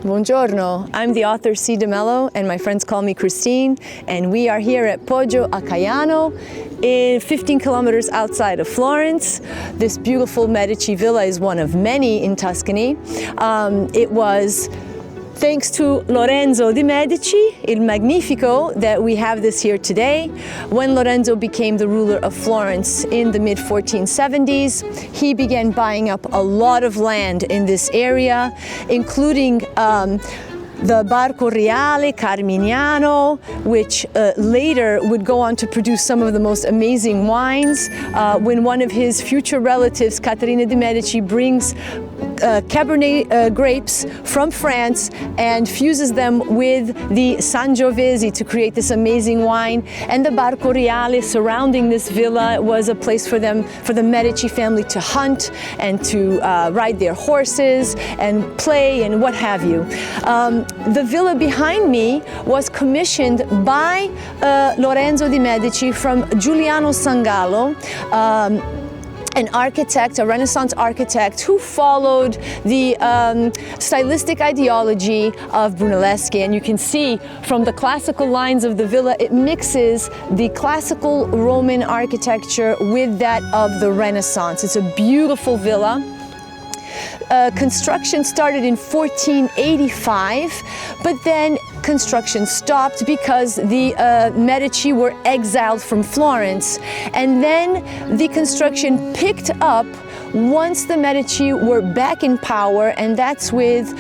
Buongiorno, I'm the author C. DeMello, and my friends call me Christine, and we are here at Poggio a Caiano, 15 kilometers outside of Florence. This beautiful Medici villa is one of many in Tuscany. It was thanks to Lorenzo di Medici, Il Magnifico, that we have this here today. When Lorenzo became the ruler of Florence in the mid-1470s, he began buying up a lot of land in this area, including the Barco Reale, Carmignano, which later would go on to produce some of the most amazing wines. When one of his future relatives, Caterina de' Medici, brings Cabernet grapes from France and fuses them with the Sangiovese to create this amazing wine. And the Barco Reale surrounding this villa was a place for them, for the Medici family to hunt and to ride their horses and play and what have you. The villa behind me was commissioned by Lorenzo di Medici from Giuliano Sangallo, an architect, a Renaissance architect who followed the stylistic ideology of Brunelleschi. And you can see from the classical lines of the villa, it mixes the classical Roman architecture with that of the Renaissance. It's a beautiful villa. Construction started in 1485, but then construction stopped because the Medici were exiled from Florence. And then the construction picked up once the Medici were back in power, and that's with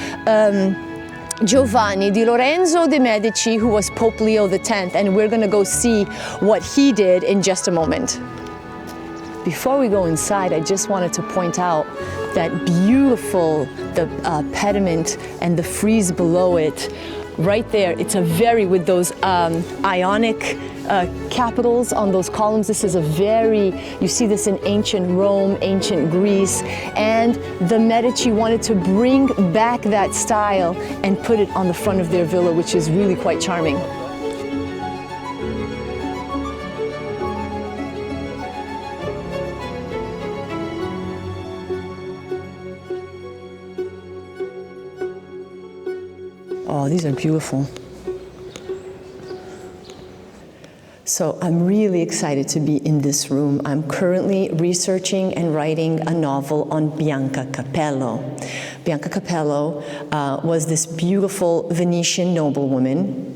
Giovanni di Lorenzo de' Medici, who was Pope Leo X, and we're going to go see what he did in just a moment. Before we go inside, I just wanted to point out that beautiful, the pediment and the frieze below it, right there. It's a very, with those Ionic capitals on those columns. This is a very, you see this in ancient Rome, ancient Greece, and the Medici wanted to bring back that style and put it on the front of their villa, which is really quite charming. Oh, these are beautiful. So I'm really excited to be in this room. I'm currently researching and writing a novel on Bianca Capello. Bianca Capello was this beautiful Venetian noblewoman.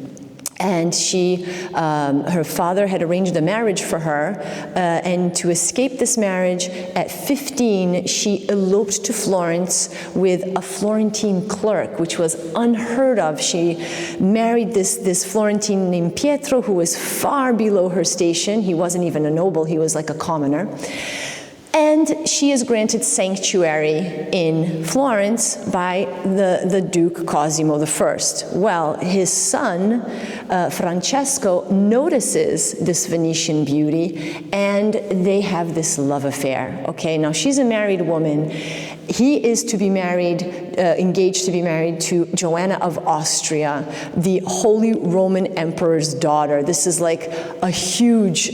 And she, her father had arranged a marriage for her, and to escape this marriage, at 15, she eloped to Florence with a Florentine clerk, which was unheard of. She married this Florentine named Pietro, who was far below her station. He wasn't even a noble, he was like a commoner. And she is granted sanctuary in Florence by the Duke Cosimo I. Well, his son, Francesco, notices this Venetian beauty, and they have this love affair. Okay, now she's a married woman. He is to be married, engaged to be married to Joanna of Austria, the Holy Roman Emperor's daughter. This is like a huge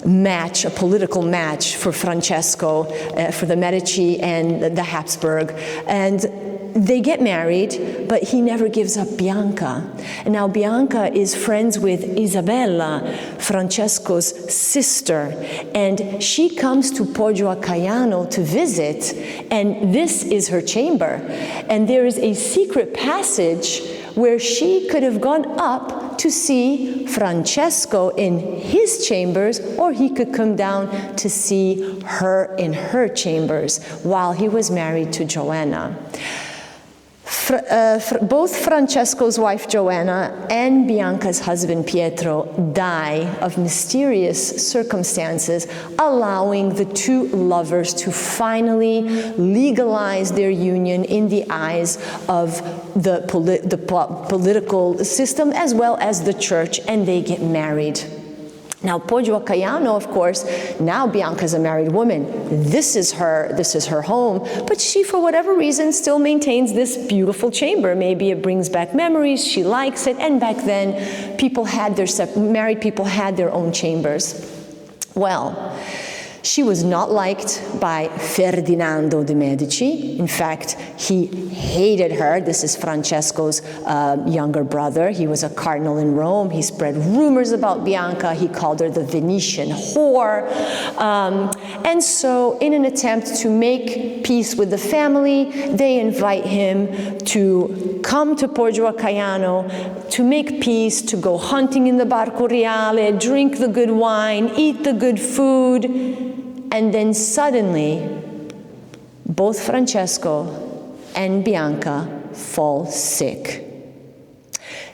match, a political match for Francesco, for the Medici and the Habsburg. And they get married, but he never gives up Bianca. And now Bianca is friends with Isabella, Francesco's sister, and she comes to Poggio a Caiano to visit, and this is her chamber. And there is a secret passage where she could have gone up to see Francesco in his chambers, or he could come down to see her in her chambers while he was married to Joanna. Both Francesco's wife Joanna and Bianca's husband Pietro die of mysterious circumstances, allowing the two lovers to finally legalize their union in the eyes of the political system as well as the church, and they get married. Now, Poggio a Caiano, of course, now Bianca's a married woman. This is her home, but she, for whatever reason, still maintains this beautiful chamber. Maybe it brings back memories, she likes it, and back then, married people had their own chambers. Well, She was not liked by Ferdinando de' Medici. In fact, he hated her. This is Francesco's younger brother. He was a cardinal in Rome. He spread rumors about Bianca. He called her the Venetian whore. And so in an attempt to make peace with the family, they invite him to come to Poggio a Caiano to make peace, to go hunting in the Barco Reale, drink the good wine, eat the good food. And then suddenly, both Francesco and Bianca fall sick.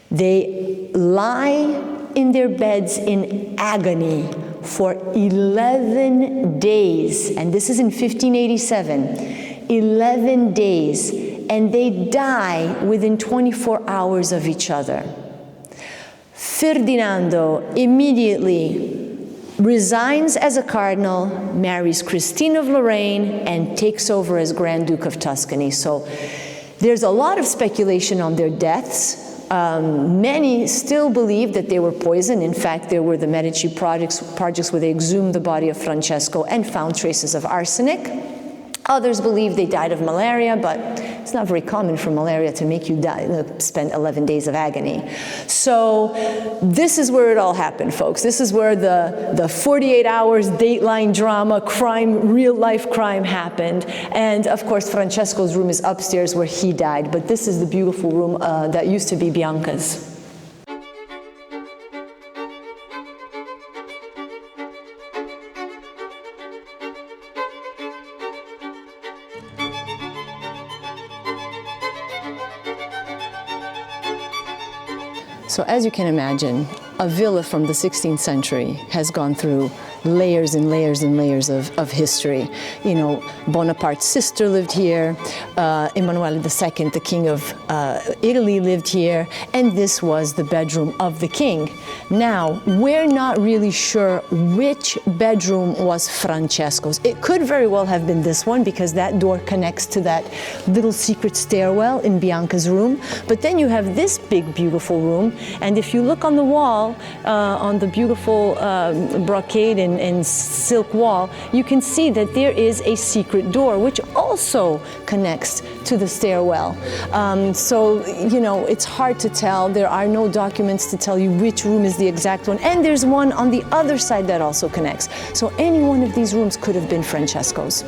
They lie in their beds in agony for 11 days, and this is in 1587, 11 days, and they die within 24 hours of each other. Ferdinando immediately resigns as a cardinal, marries Christine of Lorraine, and takes over as Grand Duke of Tuscany. So there's a lot of speculation on their deaths. Many still believe that they were poisoned. In fact, there were the Medici projects where they exhumed the body of Francesco and found traces of arsenic. Others believe they died of malaria, but it's not very common for malaria to make you die, spend 11 days of agony. So this is where it all happened, folks. This is where the 48 hours Dateline drama, crime, real life crime happened. And of course, Francesco's room is upstairs where he died, but this is the beautiful room that used to be Bianca's. So as you can imagine, a villa from the 16th century has gone through layers and layers and layers of history. You know, Bonaparte's sister lived here, Emanuele II, the king of Italy, lived here, and this was the bedroom of the king. Now, we're not really sure which bedroom was Francesco's. It could very well have been this one because that door connects to that little secret stairwell in Bianca's room. But then you have this big, beautiful room, and if you look on the wall, on the beautiful brocade and silk wall, you can see that there is a secret door which also connects to the stairwell. So, you know, it's hard to tell. There are no documents to tell you which room is the exact one. And there's one on the other side that also connects. So any one of these rooms could have been Francesco's.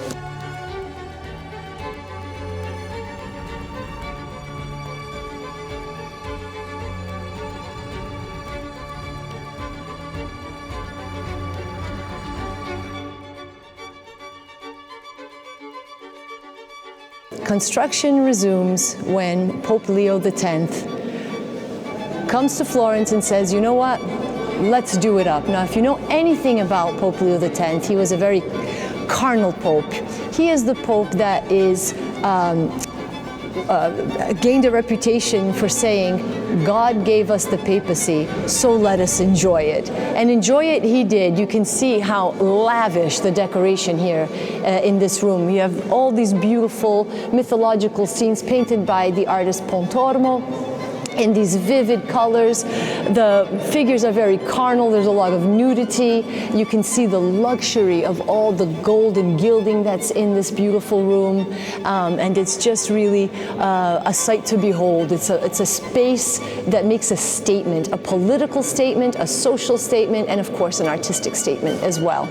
Construction resumes when Pope Leo X comes to Florence and says, you know what, let's do it up. Now, if you know anything about Pope Leo X, he was a very carnal pope. He is the pope that is gained a reputation for saying, God gave us the papacy, so let us enjoy it. And enjoy it he did. You can see how lavish the decoration here in this room. You have all these beautiful mythological scenes painted by the artist Pontormo in these vivid colors. The figures are very carnal. There's a lot of nudity. You can see the luxury of all the gold and gilding that's in this beautiful room. And it's just really a sight to behold. It's a space that makes a statement, a political statement, a social statement, and of course an artistic statement as well.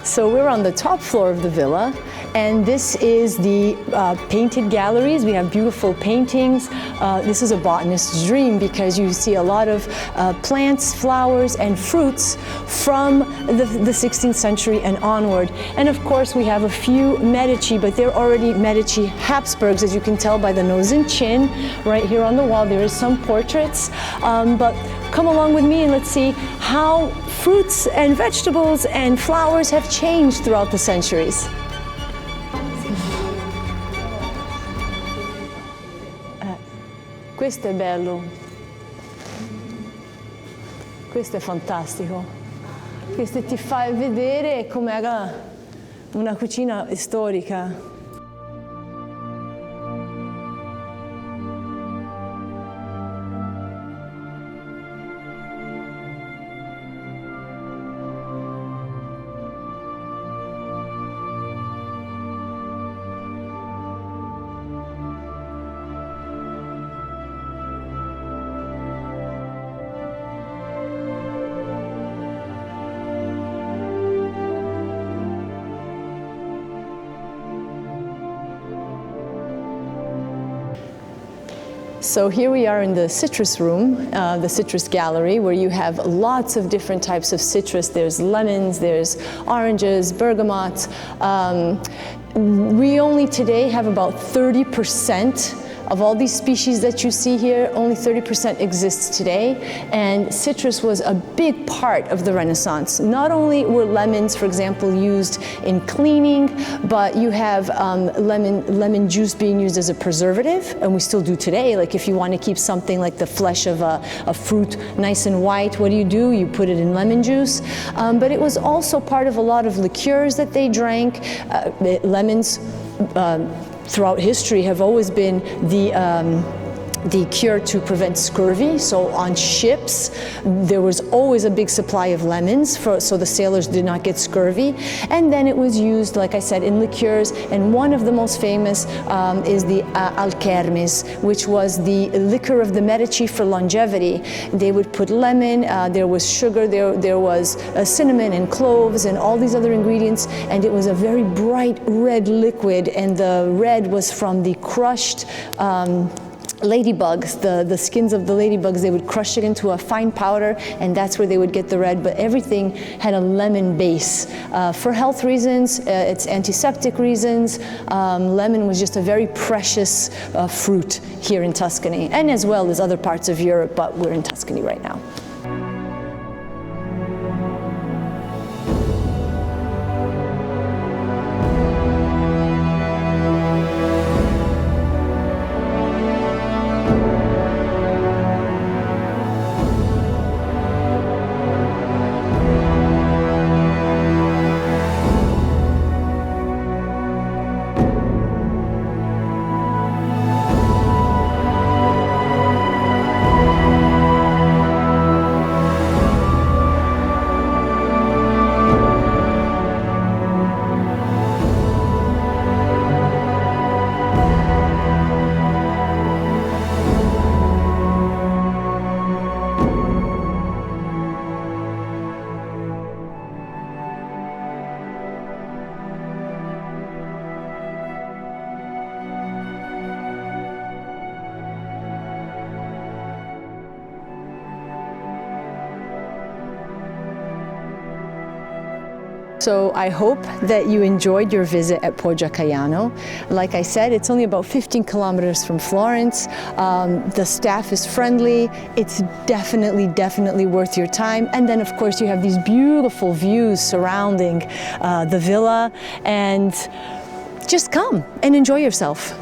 So we're on the top floor of the villa, and this is the painted galleries. We have beautiful paintings. This is a botanist's dream because you see a lot of plants, flowers, and fruits from the 16th century and onward. And of course, we have a few Medici, but they're already Medici Habsburgs, as you can tell by the nose and chin. Right here on the wall, there is some portraits. But come along with me and let's see how fruits and vegetables and flowers have changed throughout the centuries. Questo è bello. Questo è fantastico. Questo ti fa vedere come era una cucina storica. So here we are in the citrus room, the citrus gallery, where you have lots of different types of citrus. There's lemons, there's oranges, bergamots. We only today have about 30% of all these species that you see here. Only 30% exists today, and citrus was a big part of the Renaissance. Not only were lemons, for example, used in cleaning, but you have lemon juice being used as a preservative, and we still do today. Like if you want to keep something like the flesh of a fruit nice and white, what do? You put it in lemon juice. But it was also part of a lot of liqueurs that they drank. Lemons throughout history have always been the cure to prevent scurvy. So on ships, there was always a big supply of lemons so the sailors did not get scurvy. And then it was used, like I said, in liqueurs. And one of the most famous is the Alkermes, which was the liquor of the Medici for longevity. They would put lemon, there was sugar, there was cinnamon and cloves and all these other ingredients. And it was a very bright red liquid. And the red was from the crushed ladybugs, the skins of the ladybugs. They would crush it into a fine powder, and that's where they would get the red. But everything had a lemon base. For health reasons, it's antiseptic reasons. Lemon was just a very precious fruit here in Tuscany, and as well as other parts of Europe, but we're in Tuscany right now. So I hope that you enjoyed your visit at Poggio a Caiano. Like I said, it's only about 15 kilometers from Florence. The staff is friendly. It's definitely worth your time. And then of course you have these beautiful views surrounding the villa, and just come and enjoy yourself.